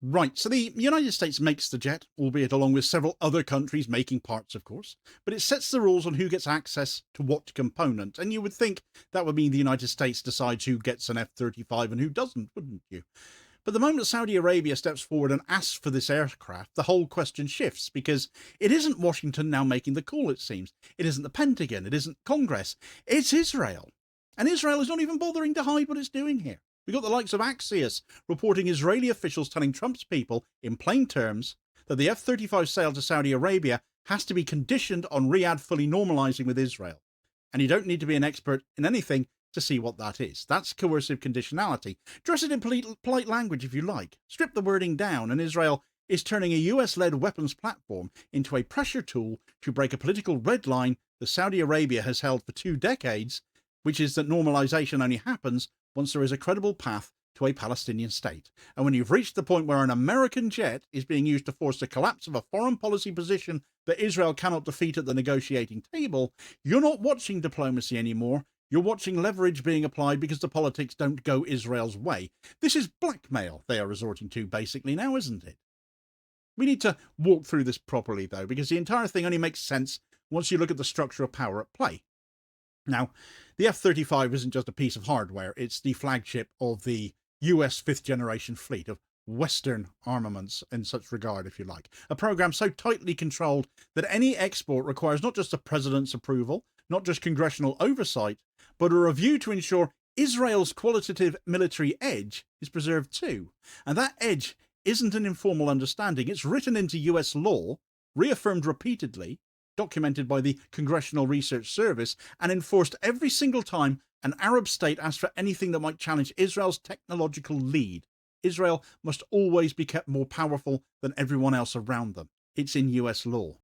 Right, so the United States makes the jet, albeit along with several other countries making parts, of course, but it sets the rules on who gets access to what component. And you would think that would mean the United States decides who gets an F 35 and who doesn't, wouldn't you? But the moment Saudi Arabia steps forward and asks for this aircraft, the whole question shifts because it isn't Washington now making the call, it seems. It isn't the Pentagon, it isn't Congress, it's Israel. And Israel is not even bothering to hide what it's doing here. We got the likes of Axios reporting Israeli officials telling Trump's people, in plain terms, that the F 35 sale to Saudi Arabia has to be conditioned on Riyadh fully normalizing with Israel. And you don't need to be an expert in anything to see what that is. That's coercive conditionality. Dress it in polite language if you like. Strip the wording down, and Israel is turning a US-led weapons platform into a pressure tool to break a political red line that Saudi Arabia has held for 2 decades, which is that normalization only happens once there is a credible path to a Palestinian state. And when you've reached the point where an American jet is being used to force the collapse of a foreign policy position that Israel cannot defeat at the negotiating table, you're not watching diplomacy anymore. You're watching leverage being applied because the politics don't go Israel's way. This is blackmail they are resorting to basically now, isn't it? We need to walk through this properly, though, because the entire thing only makes sense once you look at the structure of power at play. Now, the F-35 isn't just a piece of hardware, it's the flagship of the US fifth-generation fleet of Western armaments in such regard, if you like. A program so tightly controlled that any export requires not just the president's approval, not just congressional oversight, but a review to ensure Israel's qualitative military edge is preserved too. And that edge isn't an informal understanding, it's written into US law, reaffirmed repeatedly, documented by the Congressional Research Service, and enforced every single time an Arab state asks for anything that might challenge Israel's technological lead. Israel must always be kept more powerful than everyone else around them. It's in US law.